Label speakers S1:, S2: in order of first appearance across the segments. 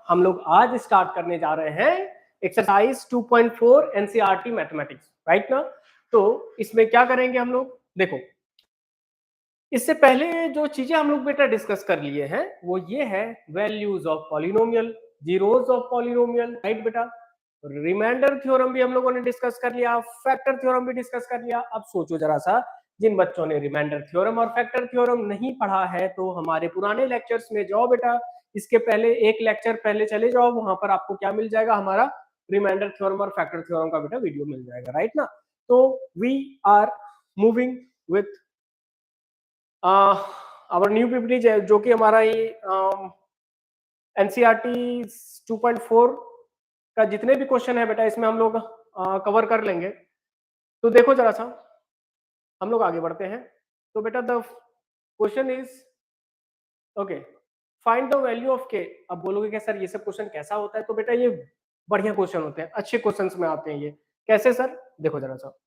S1: हम लोग आज स्टार्ट करने जा रहे हैं एक्सरसाइज 2.4 एनसीईआरटी मैथमेटिक्स, राइट ना। तो इसमें क्या करेंगे हम लोग, देखो इससे पहले जो चीजें हम लोग बेटा डिस्कस कर लिए हैं वो ये है values of polynomial, zeros of polynomial, right बेटा। रिमाइंडर थ्योरम भी हम लोगों ने डिस्कस कर लिया, फैक्टर थ्योरम भी डिस्कस कर लिया। अब सोचो जरा सा, जिन बच्चों ने रिमाइंडर थ्योरम और फैक्टर थ्योरम नहीं पढ़ा है तो हमारे पुराने लेक्चर्स में जाओ बेटा, इसके पहले एक लेक्चर पहले चले जाओ, वहां पर आपको क्या मिल जाएगा, हमारा रिमाइंडर थ्योरम और फैक्टर थ्योरम का बेटा वीडियो मिल जाएगा, राइट ना। तो we are moving with our new PPT जो कि हमारा ये एनसीईआरटी 2.4 का जितने भी क्वेश्चन है बेटा इसमें हम लोग कवर कर लेंगे। तो देखो जरा सा, हम लोग आगे बढ़ते हैं। तो बेटा the question is okay, find the value of के। अब बोलोगे कि सर ये सब क्वेश्चन कैसा होता है, तो बेटा ये बढ़िया क्वेश्चन होते हैं, अच्छे क्वेश्चंस में आते हैं ये। कैसे सर, देखो जरा सा,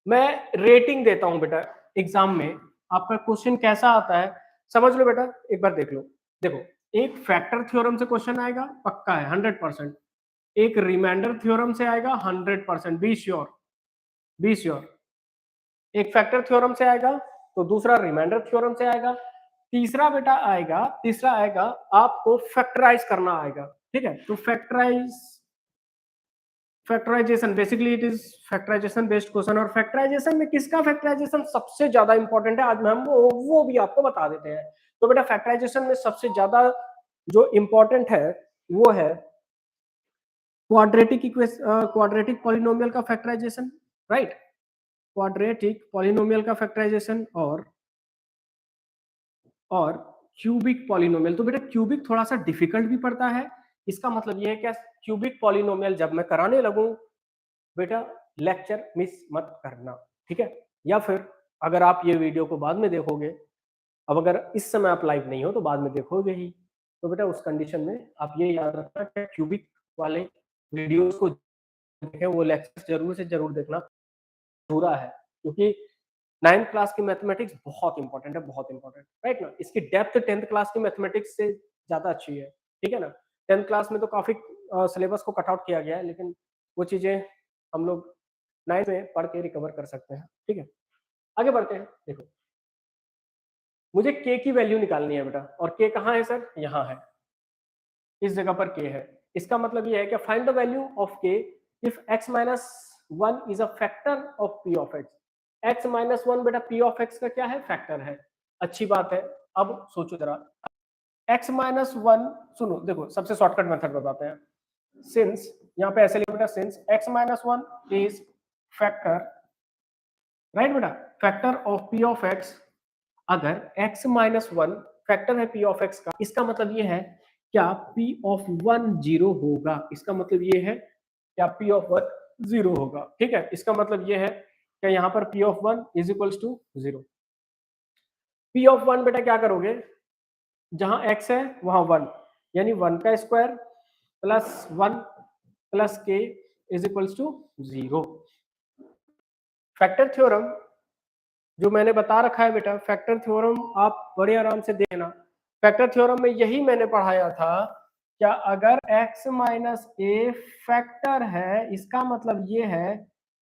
S1: मैं रेटिंग देता हूं बेटा एग्जाम में, आपका क्वेश्चन कैसा आता है समझ लो बेटा, एक बार देख लो। देखो, एक फैक्टर थ्योरम से क्वेश्चन आएगा, पक्का है 100%। एक रिमाइंडर थ्योरम से आएगा 100%, बी श्योर, बी श्योर। एक फैक्टर थ्योरम से आएगा, तो दूसरा रिमाइंडर थ्योरम से आएगा, तीसरा बेटा आएगा, तीसरा आएगा आपको फैक्टराइज करना आएगा, ठीक है। तो factorisation basically it is factorisation based question. और फैक्टराइजेशन में किसका फैक्टराइजेशन सबसे ज्यादा इंपॉर्टेंट है, आज हम वो भी आपको बता देते हैं। तो बेटा फैक्टराइजेशन में सबसे ज्यादा जो इंपॉर्टेंट है वो है क्वाड्रेटिक पॉलिनोमियल का फैक्टराइजेशन, राइट। क्वाड्रेटिक पॉलिनोमियल का फैक्टराइजेशन और क्यूबिक पॉलिनोमियल। तो बेटा क्यूबिक थोड़ा सा डिफिकल्ट भी पड़ता है, इसका मतलब ये है कि क्यूबिक पॉलिनोमियल जब मैं कराने लगूं बेटा लेक्चर मिस मत करना, ठीक है। या फिर अगर आप ये वीडियो को बाद में देखोगे, अब अगर इस समय आप लाइव नहीं हो तो बाद में देखोगे ही, तो बेटा उस कंडीशन में आप ये याद रखना कि क्यूबिक वाले वीडियोस को देखें, वो लेक्चर जरूर से जरूर देखना पूरा है, क्योंकि 9th क्लास की मैथमेटिक्स बहुत इंपॉर्टेंट है, बहुत इंपॉर्टेंट, राइट ना। इसकी डेप्थ 10th क्लास की मैथमेटिक्स से ज्यादा अच्छी है, ठीक है ना। 10th क्लास में तो काफी सिलेबस को कट आउट किया गया है, लेकिन वो चीजें हम लोग 9th में पढ़ के रिकवर कर सकते हैं, ठीक है। आगे बढ़ते हैं। देखो, मुझे के की वैल्यू निकालनी है बेटा, और के कहाँ है सर, यहाँ है, इस जगह पर के है। इसका मतलब ये है कि फाइंड द वैल्यू ऑफ के if x minus 1 is a factor of p of x। x minus 1 बेटा p ऑफ x का क्या है, फैक्टर है, अच्छी बात है। अब सोचो जरा, x माइनस 1, सुनो देखो सबसे शॉर्टकट मेथड बताते हैं। सिंस, यहाँ पे ऐसे लिखो बेटा, since x minus 1 is factor, right बेटा, factor of p of x। अगर x माइनस 1 फैक्टर है p ऑफ x का, इसका मतलब ये है क्या p ऑफ 1 जीरो होगा, इसका मतलब ये है क्या p ऑफ 1 जीरो होगा, ठीक है। इसका मतलब ये है कि यहाँ पर p of 1 is equals to 0। p of 1 बेटा क्या करोगे, जहां x है वहां 1, यानी 1 का square plus 1 plus k is equals to 0। Factor theorem जो मैंने बता रखा है बेटा, फैक्टर थ्योरम आप बड़े आराम से देखना। फैक्टर थ्योरम में यही मैंने पढ़ाया था, क्या अगर x माइनस ए फैक्टर है, इसका मतलब ये है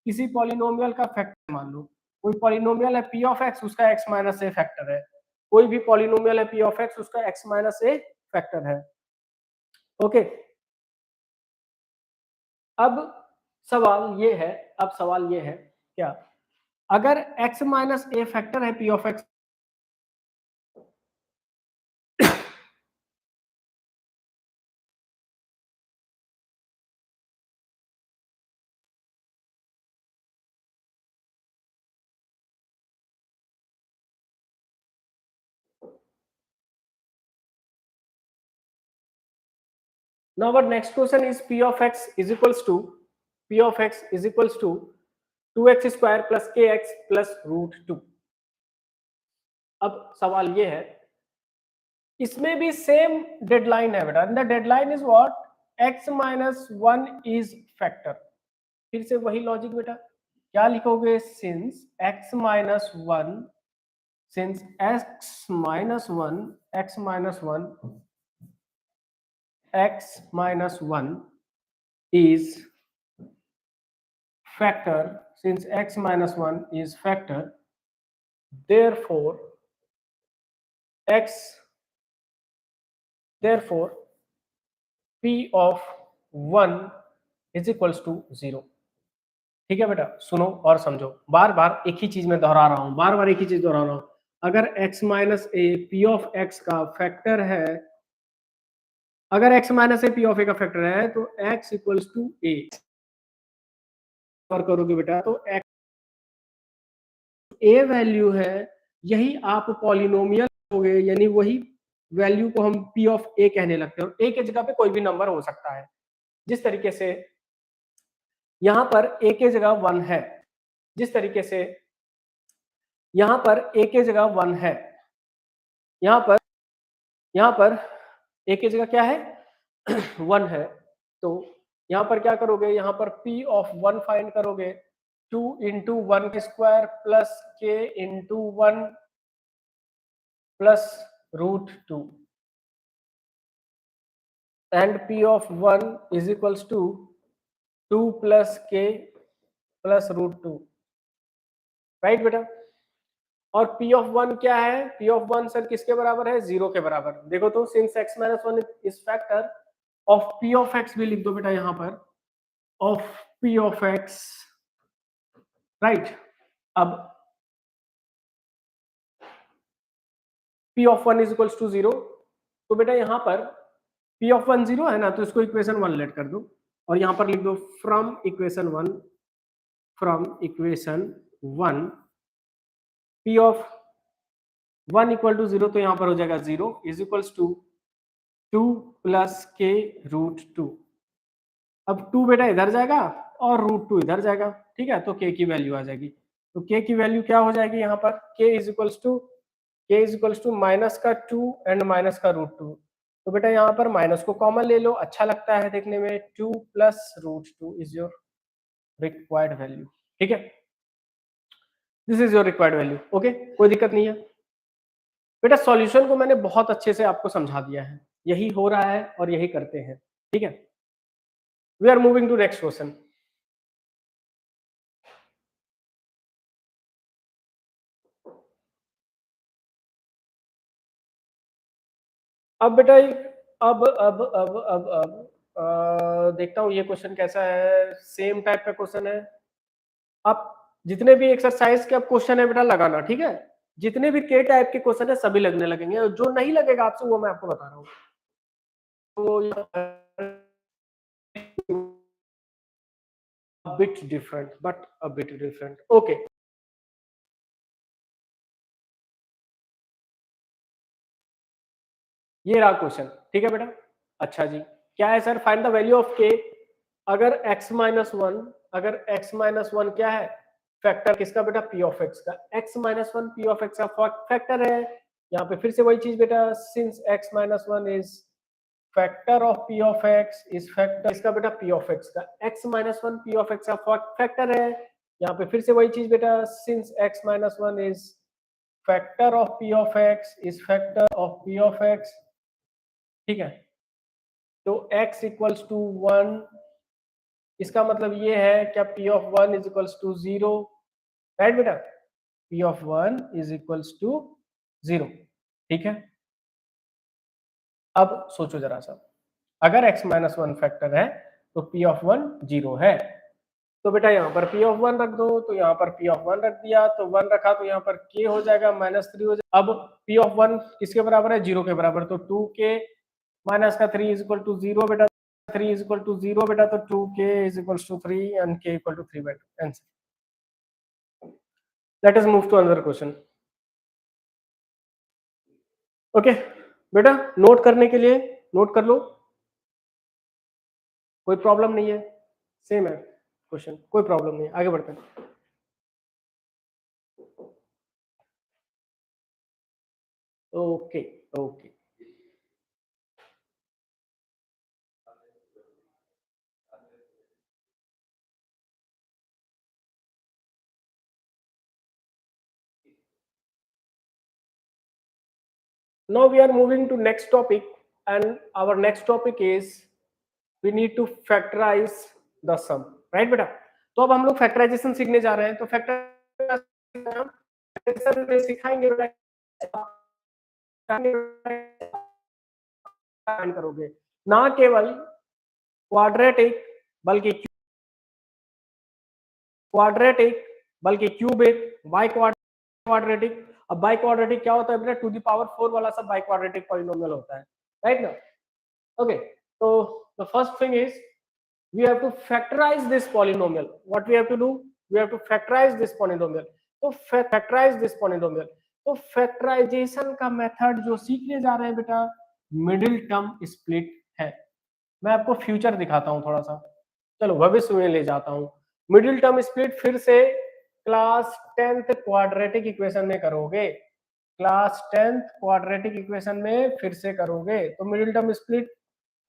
S1: किसी पॉलिनोमियल का फैक्टर, मान लो कोई पॉलिनोमियल है p ऑफ x, उसका x माइनस ए फैक्टर है। कोई भी पॉलिनोमियल है p ऑफ x, उसका x माइनस ए फैक्टर है, ओके। अब सवाल ये है, अब सवाल ये है क्या, अगर x माइनस ए फैक्टर है p of x, now our next question is p of x is equals to 2x square plus kx plus root 2। अब सवाल ये है, इसमें भी सेम डेडलाइन है बेटा, the deadline is what, x minus 1 is factor. फिर से वही लॉजिक बेटा, क्या लिखोगे, since x minus 1, since x minus 1 x minus 1 is factor, since x minus 1 is factor, therefore therefore p of 1 is equals to 0। ठीक है बेटा, सुनो और समझो, बार बार एक ही चीज में दोहरा रहा हूं, बार बार एक ही चीज दोहरा रहा हूं। अगर x minus A P of x का फैक्टर है, अगर x minus A P of A का फैक्टर है तो x इक्वल्स टू ए और करोगे बेटा तो x ए वैल्यू है, यही आप पॉलिनोमियल होगे, यानी वही वैल्यू को हम p ऑफ ए कहने लगते हैं। और a के जगह पे कोई भी नंबर हो सकता है, जिस तरीके से यहां पर a के जगह 1 है, जिस तरीके से यहां पर a के जगह 1 है, यहां पर a की जगह क्या है 1 है, तो यहां पर क्या करोगे, यहां पर p ऑफ 1 फाइंड करोगे, 2 इंटू 1 के square plus k into 1 plus root 2 and p of 1 is equals to 2 plus k plus root 2, right बेटा। और p ऑफ 1 क्या है, p ऑफ 1 सर किसके बराबर है, 0 के बराबर। देखो तो since x minus 1 is factor of p of x, भी लिख दो बेटा यहां पर, of p of x, right. अब p of 1 is equals to 0, तो बेटा यहां पर p ऑफ 1 0 है ना, तो इसको इक्वेशन 1 लेट कर दो और यहां पर लिख दो from equation 1 p of 1 equal to 0, तो यहां पर हो जाएगा 0 is equals to 2 plus k root 2। अब 2 बेटा इधर जाएगा और रूट 2 इधर जाएगा, ठीक है, तो k की वैल्यू आ जाएगी। तो k की वैल्यू क्या हो जाएगी यहाँ पर, k is equals to minus का 2 एंड माइनस का रूट 2। तो बेटा यहाँ पर माइनस को कॉमन ले लो, अच्छा लगता है देखने में, 2 plus root 2 is your required value, ठीक है, this is your required value. Okay, कोई दिक्कत नहीं है बेटा। सॉल्यूशन को मैंने बहुत अच्छे से आपको समझा दिया है, यही हो रहा है और यही करते हैं, ठीक है। We are moving to next question. अब बेटा देखता हूँ ये क्वेश्चन कैसा है, सेम टाइप का क्वेश्चन है। आप जितने भी एक्सरसाइज के अब क्वेश्चन है बेटा लगाना, ठीक है, जितने भी के टाइप के क्वेश्चन है सभी लगने लगेंगे, और जो नहीं लगेगा आपसे वो मैं आपको बता रहा हूँ। तो bit different, but a bit different, okay. ये रहा क्वेश्चन, ठीक है बेटा। अच्छा जी, क्या है sir, find the value of के। अगर x माइनस वन, अगर x माइनस वन क्या है, फैक्टर किसका बेटा, p ऑफ x का। x minus one p of x का फैक्टर है। यहाँ पे फिर से वही चीज बेटा, since x minus one is factor of p of x, is factor इसका बेटा p ऑफ x का। x minus one p of x का फैक्टर है। यहाँ पे फिर से वही चीज बेटा, since x minus one is factor of p of x, is factor of p of x, ठीक है। तो x इक्वल्स टू 1, इसका मतलब ये है क्या, p of 1 is equals to 0, right बेटा, p of 1 is equals to 0, ठीक है। अब सोचो जरा सा, अगर x माइनस वन फैक्टर है तो p ऑफ 1 0 है, तो बेटा यहाँ पर p ऑफ 1 रख दो, तो यहाँ पर p ऑफ 1 रख दिया, तो 1 रखा तो यहाँ पर k हो जाएगा -3 हो जाएगा। अब p ऑफ 1 किसके बराबर है, 0 के बराबर, तो 2k माइनस का 3 इज इक्वल टू 0 बेटा, 3 इज इक्वल टू 0 बेटा, तो 2k is equal to 3 and k equal to 3 बेटा, answer. Let us move to another question. Okay बेटा, नोट करने के लिए नोट कर लो, कोई प्रॉब्लम नहीं है, सेम है क्वेश्चन, कोई प्रॉब्लम नहीं है, आगे बढ़ते हैं। Okay okay, now we are moving to next topic, and our next topic is we need to factorize the sum, right बेटा? तो अब हम लोग फैक्टराइजेशन सीखने जा रहे हैं, तो फैक्टराइजेशन में सिखाएंगे बेटा करोगे, ना केवल क्वाड्रेटिक बल्कि क्यूबिक, बाई क्वाड्रेटिक। अब बाई क्वाड्रेटिक क्या होता है बेटा? टू द पावर 4 वाला सब बाई क्वाड्रेटिक पॉलिनोमियल होता है, राइट ना? ओके, तो the first thing is we have to factorize this polynomial. What we have to do? We have to factorize this polynomial. तो factorize this polynomial. तो factorization का method जो सीखने जा रहे हैं बेटा, मिडिल टर्म स्प्लिट है। मैं आपको फ्यूचर दिखाता हूं थोड़ा सा, चलो भविष्य में ले जाता हूं। मिडिल टर्म स्प्लिट फिर से क्लास 10th क्वाड्रेटिक इक्वेशन में करोगे, क्लास 10th क्वाड्रेटिक इक्वेशन में फिर से करोगे। तो मिडिल टर्म स्प्लिट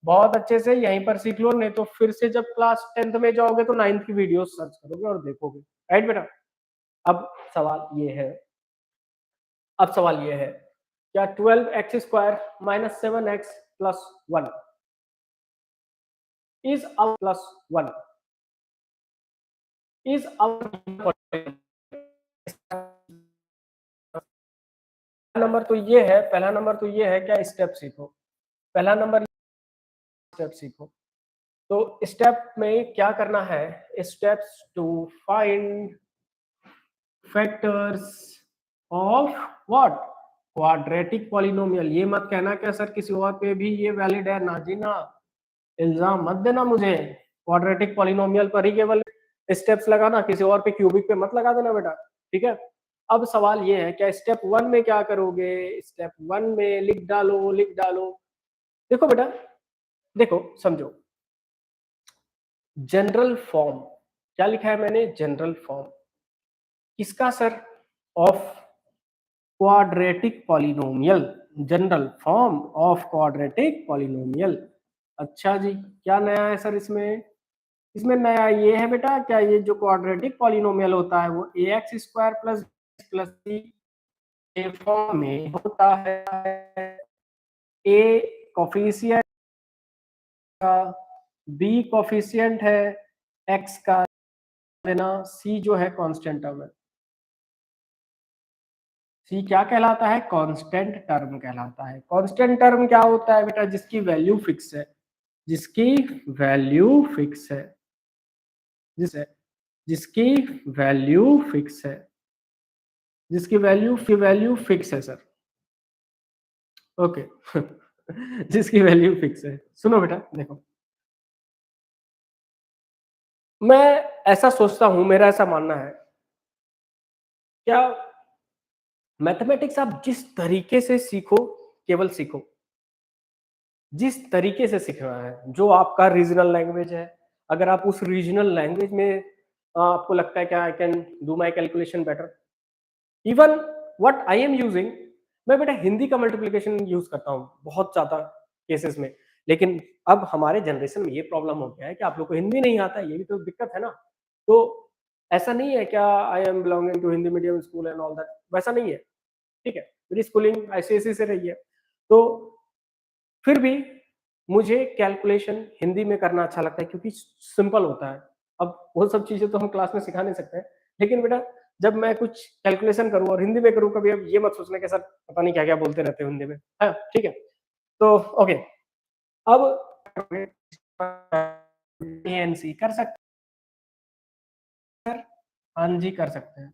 S1: बहुत अच्छे से यहीं पर सीख लो, नहीं तो फिर से जब क्लास 10th में जाओगे तो 9th की वीडियो सर्च करोगे और देखोगे, राइट बेटा? अब सवाल ये है, क्या 12x² minus 7x plus 1 is our plus 1 is our number तो ये है, पहला नंबर तो ये है, क्या स्टेप सीखो, पहला नंबर स्टेप सीखो। तो स्टेप में क्या करना है? Steps to find factors of what? Quadratic polynomial. ये मत कहना क्या सर किसी और पे भी ये वैलिड है, ना जी ना, इल्जाम मत देना मुझे क्वाड्रेटिक पॉलिनोमियल पर ही केवल स्टेप्स लगाना, किसी और पे क्यूबिक पे मत लगा देना बेटा, ठीक है? अब सवाल ये है, क्या स्टेप 1 में क्या करोगे? स्टेप 1 में लिख डालो। देखो बेटा, देखो समझो, जनरल फॉर्म क्या लिखा है मैंने? जनरल फॉर्म किसका sir? Of quadratic polynomial, general form of quadratic polynomial. अच्छा जी, क्या नया है सर इसमें? इसमें नया ये है बेटा, क्या ये जो क्वाड्रेटिक पॉलिनोमियल होता है वो ax² प्लस प्लस c के फॉर्म में होता है। a कोफिशिएंट का, b कोफिशिएंट है x का, देना c जो है कांस्टेंट टर्म है। सी क्या कहलाता है? कांस्टेंट टर्म कहलाता है। कांस्टेंट टर्म क्या होता है बेटा? जिसकी वैल्यू फिक्स है, जिसकी वैल्यू फिक्स है, जिसकी वैल्यू फिक्स है, जिसकी वैल्यू फिक्स है सर, ओके जिसकी वैल्यू फिक्स है। सुनो बेटा, देखो मैं ऐसा सोचता हूं, मेरा ऐसा मानना है, क्या मैथमेटिक्स आप जिस तरीके से सीखो, केवल सीखो जिस तरीके से सीखना है, जो आपका रीजनल लैंग्वेज है, अगर आप उस रीजनल लैंग्वेज में आपको लगता है कि I can do my calculation better, even what I am using, मैं बेटा हिंदी का मल्टीप्लिकेशन यूज करता हूँ बहुत ज्यादा केसेस में, लेकिन अब हमारे जनरेशन में ये प्रॉब्लम हो गया है कि आप लोग को हिंदी नहीं आता, ये भी तो दिक्कत है ना। तो ऐसा नहीं है क्या I am belonging to Hindi medium school and all that, वैसा नहीं है, ठीक है? मेरी स्कूलिंग आईसीएसई से रही है, तो फिर भी मुझे कैलकुलेशन हिंदी में करना अच्छा लगता है क्योंकि सिंपल होता है। अब वो सब चीजें तो हम क्लास में सिखा नहीं सकते हैं, लेकिन बेटा जब मैं कुछ कैलकुलेशन करूँ और हिंदी में करूँ, कभी अब ये मत सोचना कि सर पता नहीं क्या-क्या बोलते रहते हो हिंदी में। हाँ, ठीक है? तो ओके, अब एएनसी कर सकते हैं? हाँ जी, कर सकते हैं।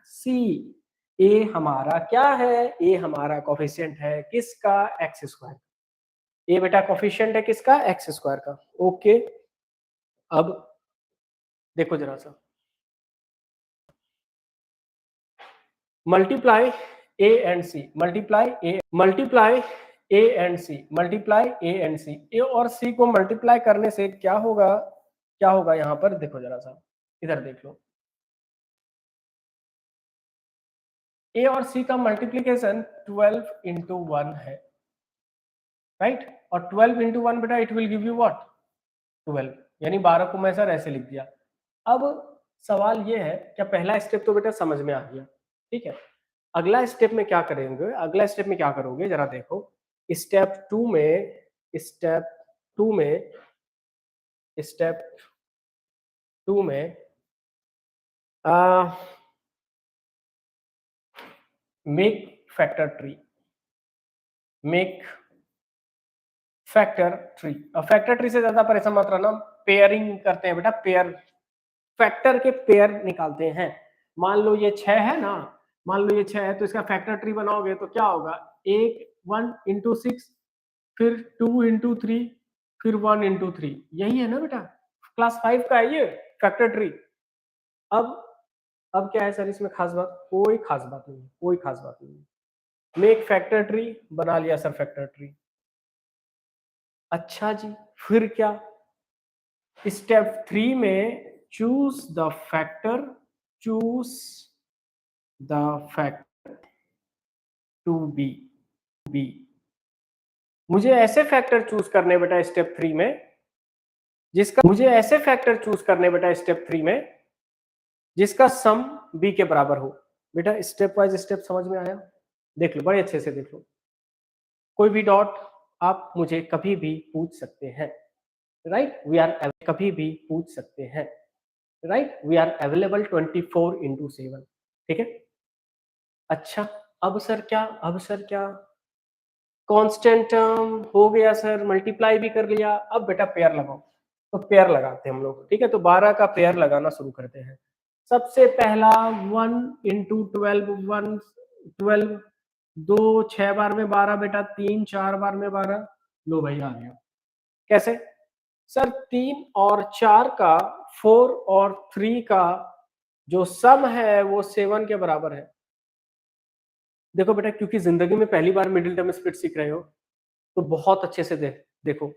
S1: सी ए हमारा क्या है? ए हमारा कोफिशिएंट है किसका? X square. ये बेटा कोफिशिएंट है किसका? एक्स स्क्वायर का। ओके, अब देखो जरा सा, multiply A and C, multiply A and C, multiply A and C. A और सी को मल्टीप्लाई करने से क्या होगा? क्या होगा यहाँ पर? देखो जरा सा, इधर देख लो, ए और सी का मल्टीप्लीकेशन 12 इंटू 1 है, राइट? और 12 इंटू 1 बेटा it will give you what? 12, यानी 12 को मैं सर ऐसे लिख दिया। अब सवाल ये है, क्या पहला स्टेप तो बेटा समझ में आ गया, ठीक है? अगला स्टेप में क्या करेंगे? अगला स्टेप में क्या करोगे जरा देखो, स्टेप टू में स्टेप टू में स्टेप टू में make factor tree, make factor tree. Factor tree से ज्यादा परेशान मत रहना, पेयरिंग करते हैं बेटा, पेयर फैक्टर के पेयर निकालते हैं। मान लो ये 6 है ना, मान लो ये 6 है, तो इसका फैक्टर ट्री बनाओगे तो क्या होगा, 1 इंटू 6, फिर 2 इंटू 3, फिर 1 इंटू 3, यही है ना बेटा, क्लास 5 का है ये फैक्टर ट्री। अब अब क्या है सर इसमें खास बात, कोई खास बात नहीं है, कोई खास बात नहीं है। मेक फैक्टर ट्री बना लिया सर फैक्टर ट्री। अच्छा जी, फिर क्या, स्टेप 3 में choose the factor, choose the factor to be. मुझे ऐसे फैक्टर चूज करने बेटा स्टेप 3 में जिसका, मुझे ऐसे फैक्टर चूज करने बेटा स्टेप 3 में जिसका सम बी के बराबर हो। बेटा स्टेप वाइज स्टेप समझ में आया, देख लो बड़े अच्छे से देख लो। कोई भी डॉट आप मुझे कभी भी पूछ सकते हैं, राइट, वी आर कभी भी पूछ सकते हैं, राइट, वी आर अवेलेबल 24/7, ठीक है। अच्छा, अब सर क्या, अब सर क्या, कांस्टेंट टर्म हो गया सर, मल्टीप्लाई भी कर लिया, अब बेटा पेयर लगाओ। तो पेयर लगाते हैं हम लोग, ठीक है, तो 12 का पेयर लगाना शुरू करते हैं। सबसे पहला 1 इंटू 12, 1 12, 2 6 बार में 12 बेटा, 3 4 बार में 12, लो भाई आ गया। कैसे सर, 3 और 4 का, 4 और 3 का जो सम है वो 7 के बराबर है। देखो बेटा, क्योंकि जिंदगी में पहली बार मिडिल टर्म स्प्लिट सीख रहे हो तो बहुत अच्छे से देखो।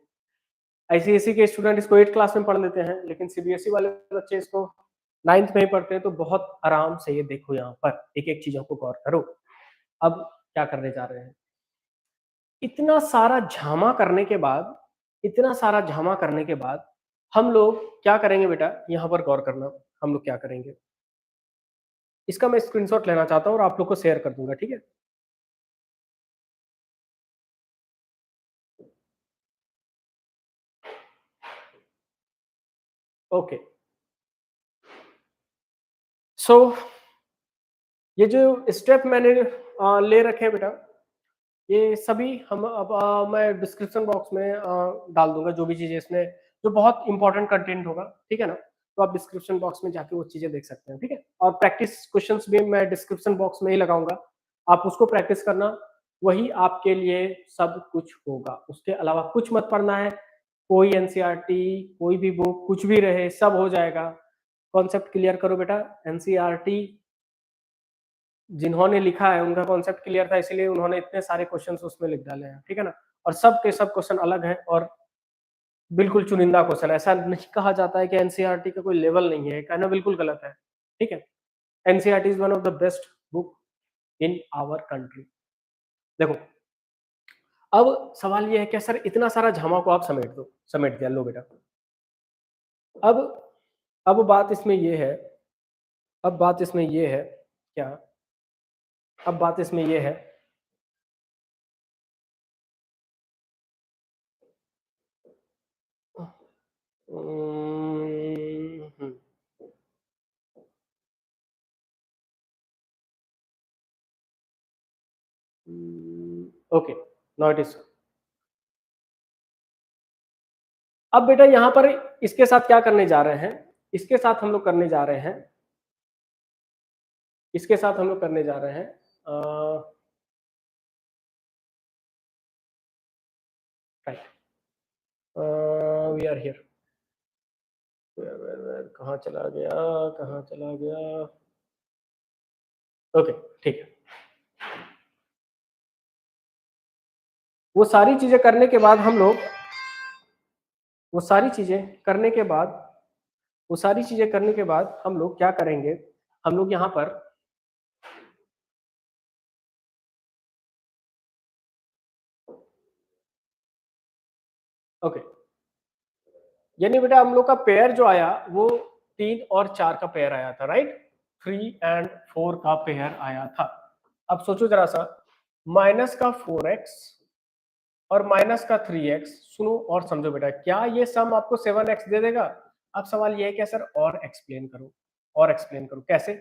S1: आईसीएसई के स्टूडेंट इसको 8 क्लास में पढ़ लेते हैं, लेकिन सीबीएसई वाले बच्चे इसको 9th में ही पढ़ते हैं, तो बहुत आराम से ये देखो, यहाँ पर एक एक चीजों को गौर करो। अब क्या करने जा रहे हैं, इतना सारा झामा करने के बाद, इतना सारा झामा करने के बाद हम लोग क्या करेंगे बेटा, यहाँ पर गौर करना, हम लोग क्या करेंगे, इसका मैं स्क्रीनशॉट लेना चाहता हूँ और आप लोग को शेयर कर दूंगा, ठीक है। ओके, सो ये जो स्टेप मैंने ले रखे हैं बेटा, ये सभी हम अब मैं डिस्क्रिप्शन बॉक्स में डाल दूंगा, जो भी चीजें इसमें जो बहुत इंपॉर्टेंट कंटेंट होगा, ठीक है ना, तो आप डिस्क्रिप्शन बॉक्स में जाके वो चीजें देख सकते हैं, ठीक है। और प्रैक्टिस क्वेश्चंस भी मैं डिस्क्रिप्शन बॉक्स में ही लगाऊंगा, आप उसको प्रैक्टिस करना, वही आपके लिए सब कुछ होगा, उसके अलावा कुछ मत पढ़ना है। कोई एनसीईआरटी, कोई भी बुक, कुछ भी रहे, सब हो जाएगा। कॉन्सेप्ट क्लियर करो बेटा, एनसीईआरटी जिन्होंने लिखा है उनका कॉन्सेप्ट क्लियर था, इसलिए उन्होंने इतने सारे क्वेश्चंस उसमें लिख डाले हैं, ठीक है ना। और सब के सब क्वेश्चन अलग हैं और बिल्कुल चुनिंदा क्वेश्चन, ऐसा नहीं कहा जाता है कि एनसीईआरटी का कोई लेवल नहीं है, कहना बिल्कुल गलत है, ठीक है। NCERT is one of the best book in our country. देखो, अब सवाल ये है कि सर इतना सारा झामा को आप समेट दो, समेट दिया, लो बेटा। अब अब बात इसमें ये है, अब बात इसमें ये है क्या, अब बात इसमें ये है, हम्म, ओके, नाउ इट इज। अब बेटा यहाँ पर इसके साथ क्या करने जा रहे हैं, इसके साथ हम लोग करने जा रहे हैं, इसके साथ हम लोग करने जा रहे हैं राइट, वी आर हियर, कहाँ चला गया, कहाँ चला गया, ओके, ठीक है। वो सारी चीजें करने के बाद हम लोग, वो सारी चीजें करने के बाद, वो सारी चीजें करने के बाद हम लोग क्या करेंगे, हम लोग यहाँ पर ओके, यानी बेटा हम लोग का पेयर जो आया वो 3 और 4 का पेयर आया था, राइट, 3 एंड 4 का पेयर आया था। अब सोचो जरा सा, माइनस का 4x और माइनस का 3x। सुनो और समझो बेटा, क्या ये सम आपको 7x दे देगा? अब सवाल ये है कि सर और एक्सप्लेन करो, और एक्सप्लेन करो कैसे?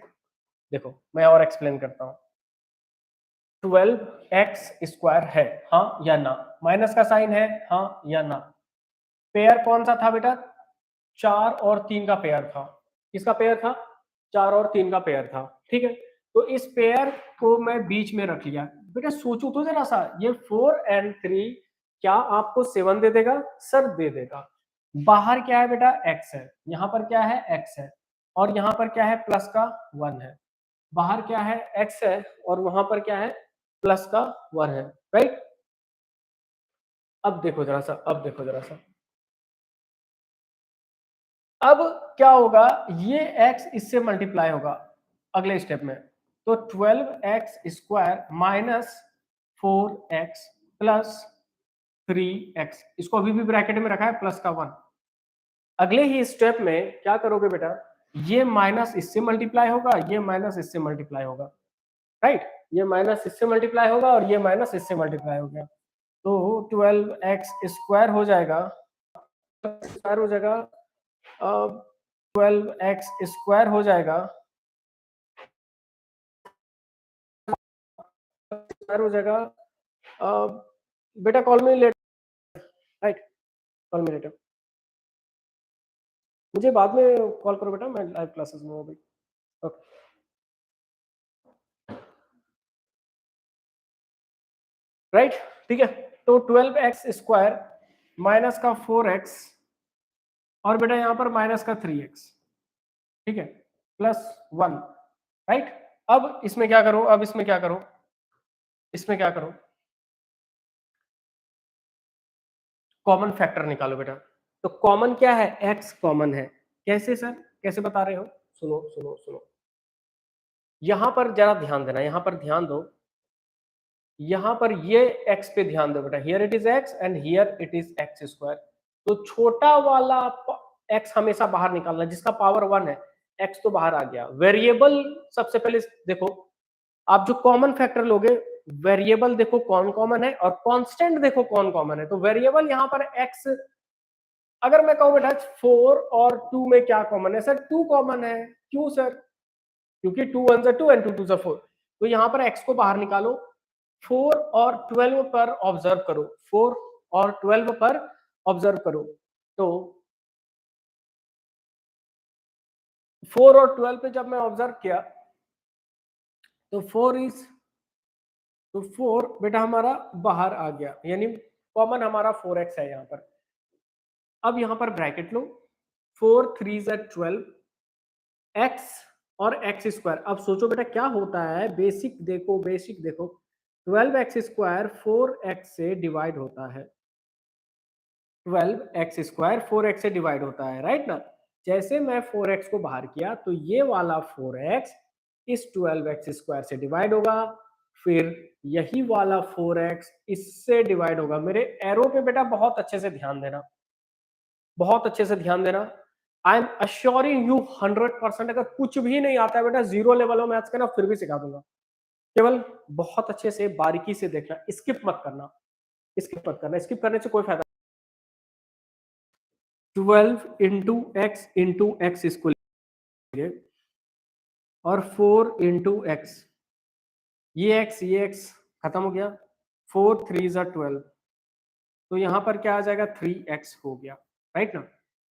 S1: देखो मैं और एक्सप्लेन करता हूँ। 12x स्क्वायर है, हाँ या ना? माइनस का साइन है, हाँ या ना? पेयर कौन सा था बेटा? 4 और 3 का पेयर था। किसका पेयर था? 4 और 3 का पेयर था। ठीक है, तो इस पेयर को मैं बीच में रख लिया। बेटा सोचो तो जरा सा, ये 4 एंड 3 क्या आपको 7 दे देगा? सर दे देगा। बाहर क्या है बेटा? x है, यहाँ पर क्या है? x है, और यहाँ पर क्या है? प्लस का 1 है। बाहर क्या है? x है, और वहां पर क्या है? प्लस का 1 है। राइट? अब देखो जरा सा, अब देखो जरा सा, अब क्या होगा? ये x इससे मल्टीप्लाई होगा अगले स्टेप में, तो 12x square minus 4x plus 3x, इसको अभी भी ब्रैकेट में रखा है प्लस का 1। अगले ही स्टेप में क्या करोगे बेटा? ये माइनस इससे मल्टीप्लाई होगा, ये माइनस इससे मल्टीप्लाई होगा। राइट? ये माइनस इससे मल्टीप्लाई होगा और ये माइनस इससे मल्टीप्लाई हो गया, तो 12x स्क्वायर हो जाएगा, स्क्वायर हो जाएगा, 12x स्क्वायर हो जाएगा, स्क्वायर हो जाएगा। बेटा call me later, right? Call me later, मुझे बाद में कॉल करो बेटा, मैं लाइव क्लासेस में हूँ अभी। Okay, right? ठीक है, तो 12x स्क्वायर माइनस का 4x, और बेटा यहाँ पर माइनस का 3x, ठीक है, प्लस 1। राइट? अब इसमें क्या करो? अब इसमें क्या करो? इसमें क्या करो? कॉमन फैक्टर निकालो बेटा। तो कॉमन क्या है? x कॉमन है। कैसे सर? कैसे बता रहे हो? सुनो सुनो सुनो, यहां पर जरा ध्यान देना, यहां पर ध्यान दो, यहां पर ये x पे ध्यान दो बेटा, here it is x and here it is x square. तो छोटा वाला x हमेशा बाहर निकालना, जिसका पावर 1 है, x तो बाहर आ गया। वेरिएबल सबसे पहले देखो, आप जो कॉमन फैक्टर लोगे, वेरिएबल देखो कौन कॉमन है और कांस्टेंट देखो कौन कॉमन है। तो वेरिएबल यहाँ पर x, अगर मैं कहूं बेटा 4 और 2 में क्या कॉमन है? सर 2 कॉमन है। क्यों सर? क्योंकि 2 1 जा 2 एंड 2 2 जा 4। तो यहाँ पर x को बाहर निकालो, 4 और 12 पर ऑब्जर्व करो, 4 और 12 पर ऑब्जर्व करो। तो 4 और 12 पे जब मैं ऑब्जर्व किया, तो 4 बेटा हमारा बाहर आ गया, यानी कॉमन हमारा 4x है यहाँ पर। अब यहाँ पर ब्रैकेट लो, 4 3 जा 12 x और x स्क्वायर। अब सोचो बेटा क्या होता है, बेसिक देखो, बेसिक देखो, 12x स्क्वायर 4x से डिवाइड होता है, 12x स्क्वायर 4x से डिवाइड होता है, राइट ना? जैसे मैं 4x को बाहर किया, तो ये वाला 4x इस 12x स्क्वायर से डिवाइड होगा, फिर यही वाला 4x इससे डिवाइड होगा। मेरे एरो पे बेटा बहुत अच्छे से ध्यान देना, बहुत अच्छे से ध्यान देना। आई एम अश्योरिंग यू 100%, अगर कुछ भी नहीं आता है बेटा, जीरो लेवल ऑफ मैथ्स का ना, फिर भी सिखा दूंगा। केवल बहुत अच्छे से बारीकी से देखना, स्किप मत करना, स्किप मत करना, स्किप करने से कोई फायदा। 12 इंटू एक्स इसको लेंगे, और 4 इंटू एक्स, ये x खत्म हो गया, 4 3 जा 12, तो यहाँ पर क्या आ जाएगा? 3x हो गया, राइट ना?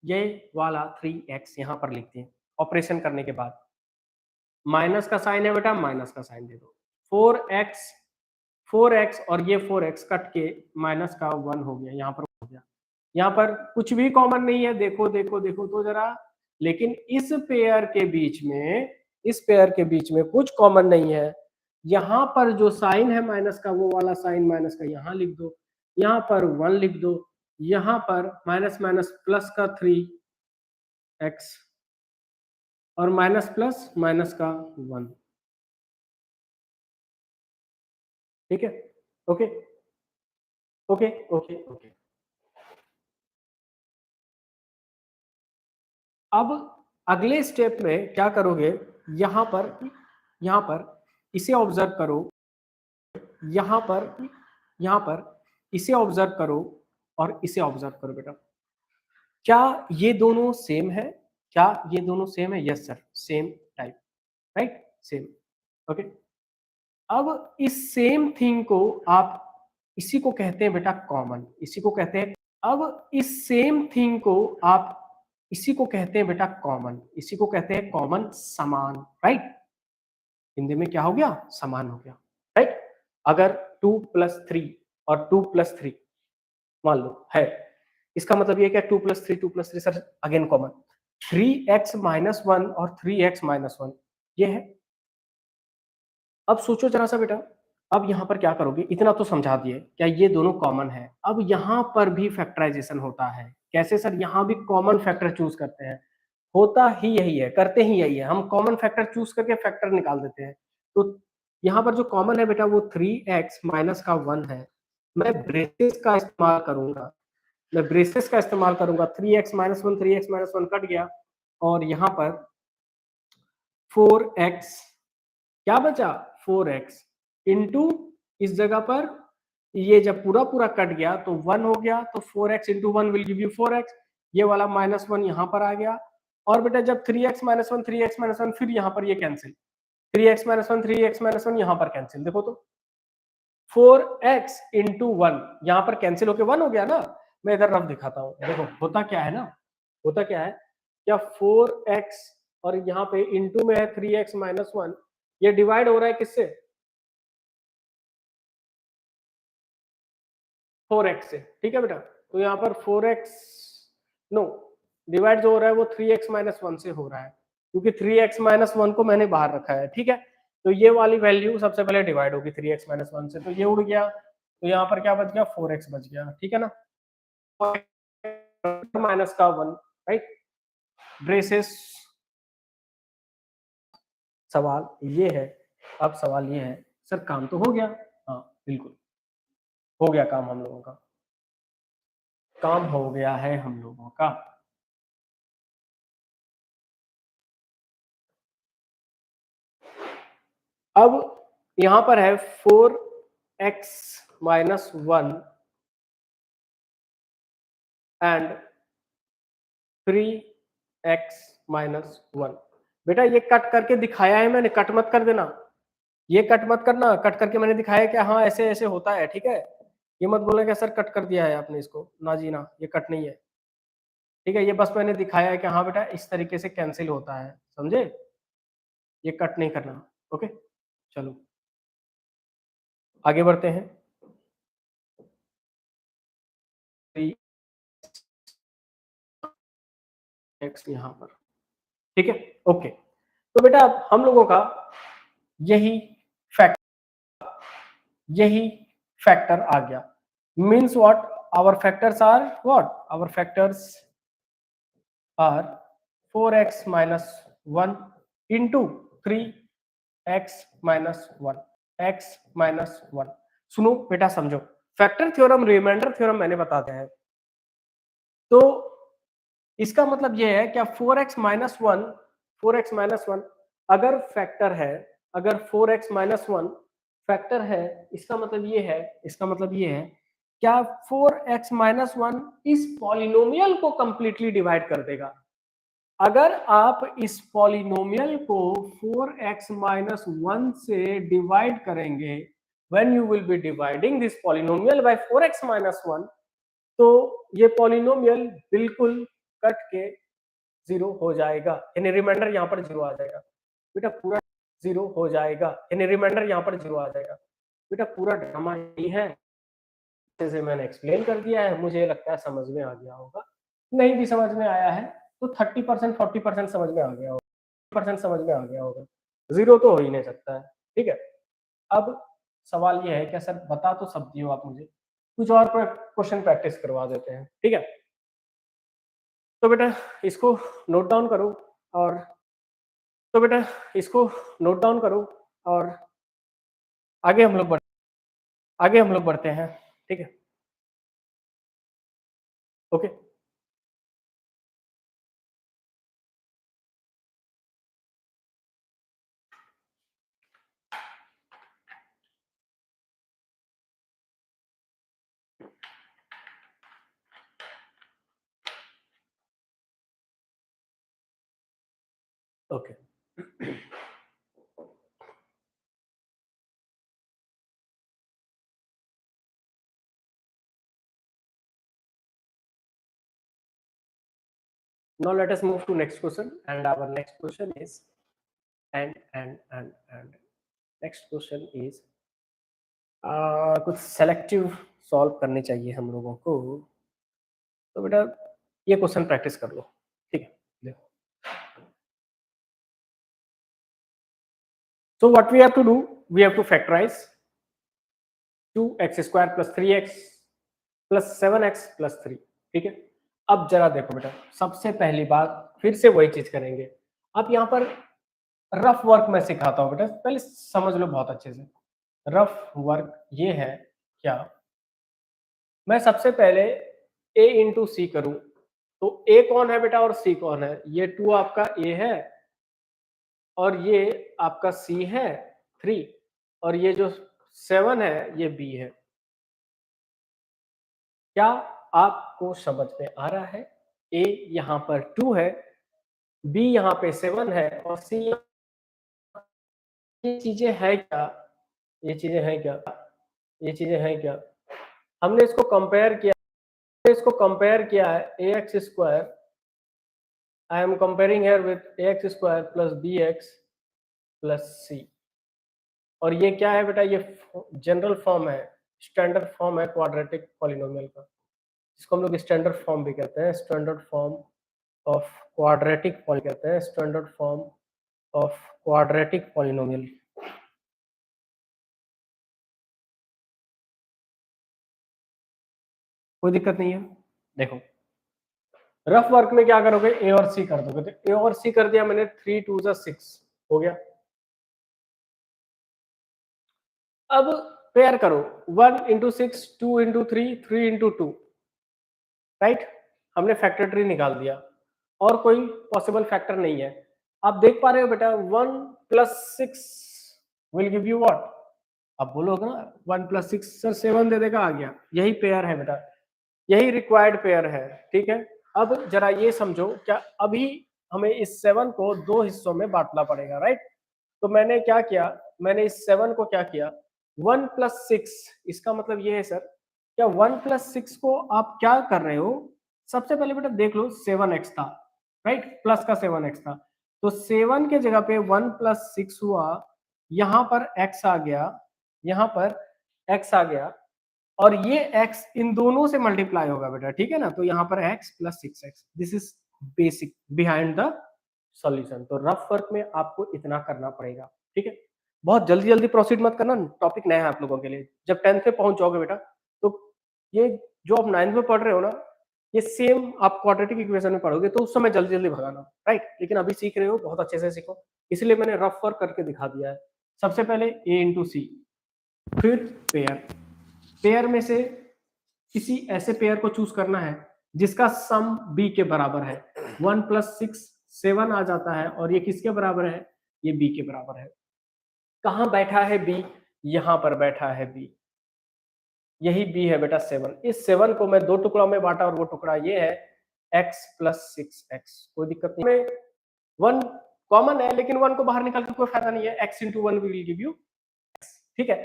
S1: ये वाला 3x यहाँ पर लिखते हैं ऑपरेशन करने के बाद। माइनस का साइन है बेटा, माइनस का साइन दे दो। 4x और ये 4x कट के माइनस का 1 हो गया, यहाँ पर हो गया। यहाँ पर कुछ भी कॉमन नहीं है, देखो देखो देखो तो जरा, लेकिन इस पेयर के बीच में, इस पेयर के बीच में कुछ कॉमन नहीं है। यहाँ पर जो साइन है माइनस का, वो वाला साइन माइनस का यहाँ लिख दो, यहाँ पर 1 लिख दो, यहाँ पर माइनस माइनस प्लस का 3x, और माइनस प्लस माइनस का 1। ठीक है? Okay okay okay okay. अब अगले स्टेप में क्या करोगे? यहां पर इसे ऑब्जर्व करो, यहां पर इसे ऑब्जर्व करो और इसे ऑब्जर्व करो बेटा, क्या ये दोनों सेम है? क्या ये दोनों सेम है? Yes sir, same type, right, same. Okay, अब इस सेम थिंग को आप, इसी को कहते हैं बेटा कॉमन, इसी को कहते हैं। अब इस सेम थिंग को आप, इसी को कहते हैं बेटा कॉमन, इसी को कहते हैं कॉमन, समान, राइट। हिंदी में क्या हो गया? समान हो गया, राइट। अगर 2 + 3 और 2 + 3 मान लो है, इसका मतलब ये क्या, 2 + 3 2 + 3 सर अगेन कॉमन, 3x - 1 और 3x - 1 ये है। अब सोचो जरा सा बेटा, अब यहाँ पर क्या करोगे, इतना तो समझा दिए क्या ये दोनों कॉमन है। अब यहाँ पर भी फैक्टराइजेशन होता है। कैसे सर? यहाँ भी कॉमन फैक्टर चूज करते हैं। होता ही यही है, करते ही यही है, हम कॉमन फैक्टर चूज करके फैक्टर निकाल देते हैं। तो यहाँ पर जो कॉमन है बेटा वो 3x - का 1 है। मैं ब्रेसेस का इस्तेमाल करूंगा, मैं ब्रेसेस का इस्तेमाल करूंगा। 3x - 1 3x - 1 कट गया और यहाँ पर 4x क्या बचा, 4x इंटू, इस जगह पर ये जब पूरा पूरा कट गया तो 1 हो गया, तो 4x into 1 will give you 4x। ये वाला -1 यहाँ पर आ गया। और बेटा जब 3x - 1 3x - 1 फिर यहाँ पर ये कैंसिल, 3x - 1 3x - 1 यहाँ पर कैंसिल। देखो तो 4x इंटू 1 यहाँ पर कैंसिल होके 1 हो गया ना। मैं इधर रफ दिखाता हूँ, देखो होता क्या है ना, होता क्या है, क्या 4x और यहाँ पे इंटू में है 3x - 1, ये डिवाइड हो रहा है किससे, 4x से, ठीक है बेटा। तो यहाँ पर 4x, नो, डिवाइड जो हो रहा है वो 3x - 1 से हो रहा है, क्योंकि 3x - 1 को मैंने बाहर रखा है, ठीक है। तो ये वाली वैल्यू सबसे पहले डिवाइड होगी 3x - 1 से, तो ये उड़ गया, तो यहाँ पर क्या बच गया, 4x बच गया, ठीक है ना। माइनस का 1, राइट। ब्रेसेस, सवाल ये है, अब सवाल ये है सर काम तो हो गया, हाँ बिल्कुल हो गया काम, हम लोगों का काम हो गया है हम लोगों का। अब यहां पर है 4x - 1 एंड 3x - 1। बेटा ये कट करके दिखाया है मैंने, कट मत कर देना, ये कट मत करना, कट करके मैंने दिखाया कि हाँ ऐसे ऐसे होता है, ठीक है। ये मत बोलना कि सर कट कर दिया है आपने इसको, ना जी ना, ये कट नहीं है, ठीक है। ये बस मैंने दिखाया है कि हाँ बेटा इस तरीके से कैंसिल होता है, समझे, ये कट नहीं करना। ओके, चलो आगे बढ़ते हैं। 3x यहाँ पर, ठीक है, ओके। तो बेटा अब हम लोगों का यही फैक्टर, यही फैक्टर आ गया। Means what, our factors are what, our factors are 4x - 1 into 3x - 1 x - 1। सुनो बेटा समझो, फैक्टर थ्योरम रिमाइंडर थ्योरम मैंने बता दिया है। तो इसका मतलब यह है क्या, 4x - 1 4x - 1 अगर फैक्टर है, अगर 4x - 1 फैक्टर है, इसका मतलब ये है, इसका मतलब ये है क्या 4x - 1 इस पॉलिनोमियल को कंप्लीटली डिवाइड कर देगा। अगर आप इस पॉलिनोमियल को 4x - 1 से डिवाइड करेंगे, when you will be dividing this polynomial bye 4x - 1, तो ये पॉलिनोमियल बिल्कुल कट के जीरो हो जाएगा, यानी रिमाइंडर यहाँ पर जीरो आ जाएगा। बेटा पूरा जीरो हो जाएगा, यानी रिमाइंडर यहाँ पर जीरो आ जाएगा। बेटा पूरा ड्रामा यही है, जैसे मैंने एक्सप्लेन कर दिया है, मुझे लगता है समझ में आ गया होगा। नहीं भी समझ में आया है तो 30% 40% समझ में आ गया होगा, परसेंट समझ में आ गया होगा, जीरो तो हो ही नहीं सकता है, ठीक है। अब सवाल ये है क्या सर बता तो सब दियो आप मुझे, कुछ और क्वेश्चन प्रैक्टिस करवा देते हैं, ठीक है। तो बेटा इसको नोट डाउन करो, और तो बेटा इसको नोट डाउन करो, और आगे हम लोग बढ़, आगे हम लोग बढ़ते हैं, ठीक है, okay. Okay. Now let us move to next question, and our next question is and next question is कुछ सेलेक्टिव सॉल्व करने चाहिए हम लोगों को। तो बेटा ये क्वेश्चन प्रैक्टिस कर लो, ठीक है? देखो, so what we have to do, we have to factorize 2x square plus 3x plus 7x plus 3, ठीक है? अब जरा देखो बेटा, सबसे पहली बात फिर से वही चीज करेंगे। अब यहाँ पर रफ वर्क मैं सिखाता हूँ बेटा, पहले समझ लो बहुत अच्छे से। रफ वर्क ये है क्या, मैं सबसे पहले a इंटू सी करूं, तो a कौन है बेटा और c कौन है? ये 2 आपका a है और ये आपका c है 3, और ये जो 7 है ये b है। क्या आपको समझ में आ रहा है? a यहाँ पर 2 है, b यहाँ पे 7 है और c, ये चीजें है क्या? ये चीजें हैं क्या? ये चीजें हैं क्या? हमने इसको कंपेयर किया, इसको कंपेयर किया है ax square, I am comparing here with ax square plus bx plus c, और ये क्या है बेटा? ये जनरल फॉर्म है, स्टैंडर्ड फॉर्म है क्वाड्रेटिक पॉलिनोमियल का, इसको हम लोग स्टैंडर्ड फॉर्म भी कहते हैं, standard form of quadratic polynomial कहते हैं, standard form of quadratic polynomial. कोई दिक्कत नहीं है। देखो रफ वर्क में क्या करोगे, ए और सी कर दोगे, तो ए और सी कर दिया मैंने, 3 2 6 हो गया। अब पेयर करो, 1 इंटू 6, 2 इंटू 3, 3 इंटू 2, राइट? हमने फैक्टर ट्री निकाल दिया और कोई पॉसिबल फैक्टर नहीं है। आप देख पा रहे हो बेटा 1 plus 6 will give you what? अब बोलोगे ना 1 प्लस 6 सर 7 दे देगा, आ गया। यही पेयर है बेटा, यही रिक्वायर्ड पेयर है, ठीक है? अब जरा ये समझो, क्या अभी हमें इस 7 को 2 हिस्सों में बांटना पड़ेगा, राइट? तो मैंने क्या किया, मैंने इस 7 को क्या किया, 1 प्लस 6, इसका मतलब ये है सर, क्या 1 प्लस 6 को आप क्या कर रहे हो? सबसे पहले बेटा देख लो 7x था, राइट? प्लस का 7x था, तो 7 के जगह पे 1 प्लस 6 हुआ, यहाँ पर x आ गया, यहाँ पर x आ गया, और ये x इन दोनों से मल्टीप्लाई होगा बेटा, ठीक है ना? तो यहाँ पर x plus 6x, this is basic behind the solution. तो रफ वर्क में आपको इतना करना पड़ेगा, ठीक है? बहुत जल्दी जल्दी प्रोसीड मत करना, टॉपिक नया है आप लोगों के लिए। जब 10th पे पहुंच जाओगे बेटा, तो ये जो आप 9th में पढ़ रहे हो ना, ये सेम आप क्वाड्रेटिक इक्वेशन में पढ़ोगे, तो उस समय जल्दी जल्दी भगाना, राइट? लेकिन अभी सीख रहे हो, बहुत अच्छे से सीखो, इसलिए मैंने रफ वर्क करके दिखा दिया है। सबसे पहले a इंटू सी, फिर पेयर, पेयर में से किसी ऐसे पेयर को चूज करना है जिसका सम b के बराबर है। 1 प्लस 6 7 आ जाता है, और ये किसके बराबर है? ये b के बराबर है। कहाँ बैठा है b? यहाँ पर बैठा है b, यही b है बेटा 7। इस 7 को मैं 2 टुकड़ों में बांटा, और वो टुकड़ा ये है x प्लस 6x। कोई दिक्कत नहीं है, 1 कॉमन है, लेकिन 1 को बाहर निकाल के कोई फायदा नहीं है, x into 1 will give you, ठीक है?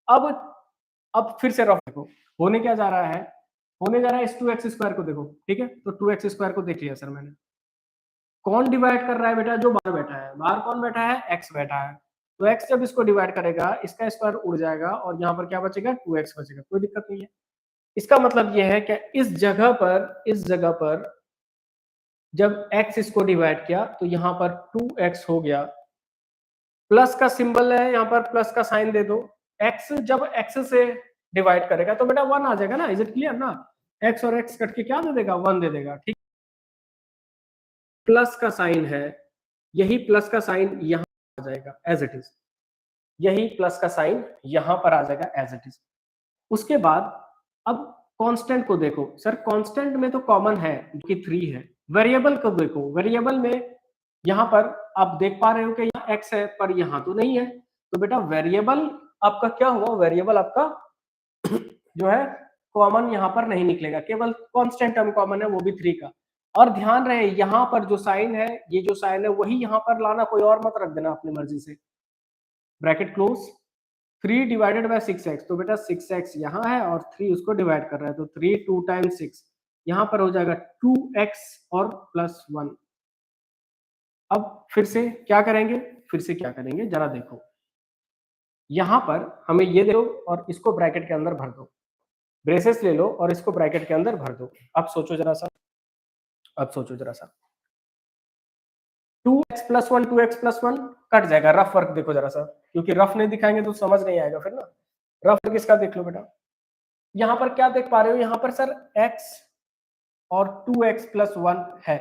S1: अब फिर से रफ देखो, होने क्या जा रहा है, होने जा रहा है इस 2x स्क्वायर को देखो, ठीक है? तो 2x स्क्वायर को देख लिया सर मैंने, कौन डिवाइड कर रहा है बेटा? जो बाहर बैठा है। बाहर कौन बैठा है? x बैठा है। तो x जब इसको डिवाइड करेगा, इसका स्क्वायर उड़ जाएगा, और यहाँ पर क्या बचेगा? 2x बचेगा। कोई दिक्कत नहीं है। इसका मतलब यह है कि इस जगह पर जब x इसको डिवाइड किया, तो यहाँ पर 2x हो गया, प्लस का सिंबल है, यहाँ पर प्लस का साइन दे दो। x जब x से डिवाइड करेगा तो बेटा 1 आ जाएगा ना, इज इट क्लियर ना? x और x कट के क्या दे देगा? 1 दे देगा, ठीक? प्लस का साइन है, यही प्लस का साइन यहाँ आ जाएगा एज इट इज, यही प्लस का साइन यहाँ पर आ जाएगा एज इट इज। उसके बाद अब कांस्टेंट को देखो सर, कांस्टेंट में तो कॉमन है जो कि 3 है। वेरिएबल को देखो, वेरिएबल में यहाँ पर आप देख पा रहे हो कि यहाँ x है, पर यहाँ तो नहीं है, तो बेटा वेरिएबल आपका क्या हुआ? वेरिएबल आपका जो है कॉमन यहाँ पर नहीं निकलेगा, केवल कांस्टेंट टर्म कॉमन है, वो भी 3 का। और ध्यान रहे यहाँ पर जो साइन है, ये जो साइन है वही यहाँ पर लाना, कोई और मत रख देना अपनी मर्जी से। Bracket close, 3 divided by 6x, तो बेटा 6x यहाँ है और 3 उसको डिवाइड कर रहा है, तो 3 2 टाइम्स 6 यहाँ पर हो जाएगा 2x और प्लस 1। अब फिर से क्या करेंगे, जरा देखो, यहाँ पर हमें ये दे दो और इसको ब्रैकेट के अंदर भर दो, ब्रेसेस ले लो और इसको ब्रैकेट के अंदर भर दो। अब सोचो जरा सा, 2x plus 1 2x plus 1 cut जाएगा। रफ वर्क देखो जरा सा, क्योंकि रफ नहीं दिखाएंगे तो समझ नहीं आएगा फिर ना। रफ वर्क इसका देख लो बेटा, यहाँ पर क्या देख पा रहे हो, यहाँ पर सर x और 2x प्लस 1 है,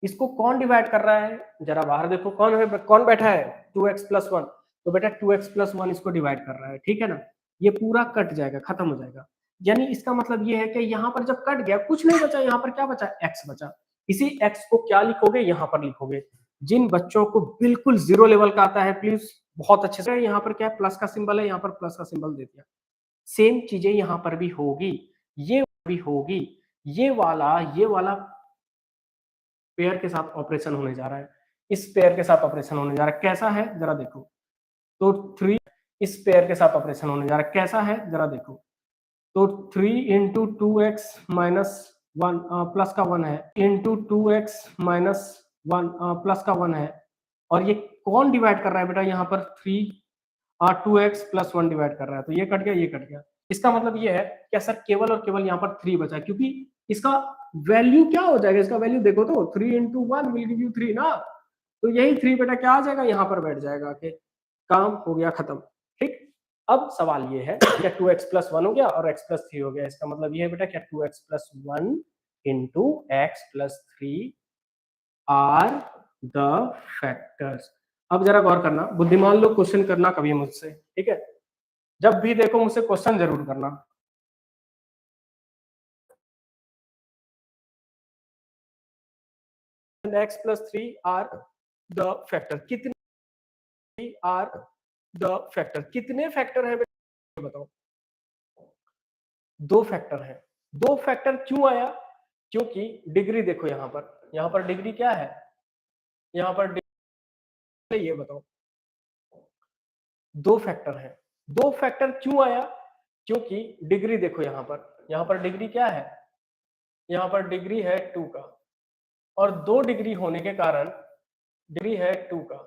S1: इसको कौन डिवाइड कर रहा है, जरा बाहर देखो, कौन बैठा है, 2x प्लस 1, तो बेटा 2x प्लस 1 इसको डिवाइड कर रहा है, ठीक है ना। ये पूरा कट जाएगा, खत्म हो जाएगा। यानी इसका मतलब ये है कि यहाँ पर जब कट गया कुछ नहीं बचा, यहाँ पर क्या बचा, x बचा। इसी x को क्या लिखोगे, यहाँ पर लिखोगे। जिन बच्चों को बिल्कुल जीरो लेवल का आता है प्लीज बहुत अच्छे से, यहाँ पर क्या है, प्लस का सिंबल है, यहाँ पर प्लस का सिंबल दे दिया। सेम चीजें यहाँ पर भी होगी, ये भी होगी, ये वाला पेयर के साथ ऑपरेशन होने जा रहा है, इस पेयर के साथ ऑपरेशन होने जा रहा है, कैसा है जरा देखो। तो 3 इस पेयर के साथ ऑपरेशन होने जा रहा है, कैसा है जरा देखो। तो 3 इंटू 2x माइनस 1 प्लस का 1 है, इंटू 2x माइनस 1 प्लस का 1 है, और ये कौन डिवाइड कर रहा है बेटा, यहाँ पर 3 2x प्लस 1 डिवाइड कर रहा है, तो ये कट गया, ये कट गया। इसका मतलब ये है क्या सर, केवल और केवल यहाँ पर 3 बचा, क्योंकि इसका वैल्यू क्या हो जाएगा, इसका वैल्यू देखो तो 3 इंटू 1 विल गिव यू 3 ना, तो यही 3 बेटा क्या आ जाएगा, यहाँ पर बैठ जाएगा कि काम हो गया खत्म। ठीक, अब सवाल ये है क्या 2x प्लस 1 हो गया और x प्लस 3 हो गया, इसका मतलब ये है बेटा क्या 2x plus 1 into x plus 3 are the factors. अब जरा गौर करना, बुद्धिमान लोग क्वेश्चन करना कभी मुझसे, ठीक है, जब भी देखो मुझसे क्वेश्चन जरूर करना। x plus 3 are the factor, कितने आर द फैक्टर, कितने फैक्टर है बताओ। 2 फैक्टर है। 2 फैक्टर क्यों आया, क्योंकि डिग्री देखो, यहाँ पर डिग्री क्या है, यहाँ पर डिग्री, ये बताओ 2 फैक्टर है। 2 फैक्टर क्यों आया, क्योंकि डिग्री देखो, यहाँ पर डिग्री क्या है, यहाँ पर डिग्री है 2 का, और 2 डिग्री होने के कारण, डिग्री है 2 का,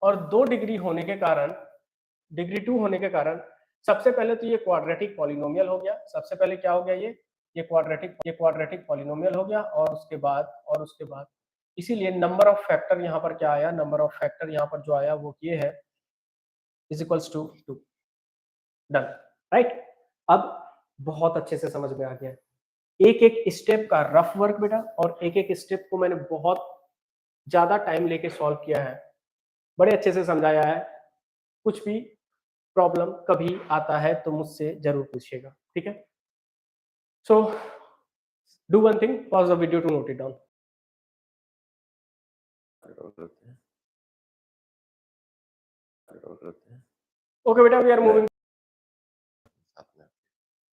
S1: और 2 डिग्री होने के कारण, डिग्री 2 होने के कारण, सबसे पहले तो ये क्वाड्रेटिक पॉलिनोमियल हो गया। सबसे पहले क्या हो गया, ये क्वाड्रेटिक पॉलिनोमियल हो गया, और उसके बाद इसीलिए नंबर ऑफ फैक्टर यहाँ पर क्या आया, नंबर ऑफ फैक्टर यहाँ पर जो आया वो ये है, is equals to 2। Done, right. अब बहुत अच्छे से समझ में आ गया, एक एक स्टेप का रफ वर्क बेटा, और एक एक स्टेप को मैंने बहुत ज्यादा टाइम लेके सॉल्व किया है, बड़े अच्छे से समझाया है। कुछ भी प्रॉब्लम कभी आता है तो मुझसे जरूर पूछिएगा, ठीक है। So do one thing, pause the video to note it down. Okay बेटा, वी आर मूविंग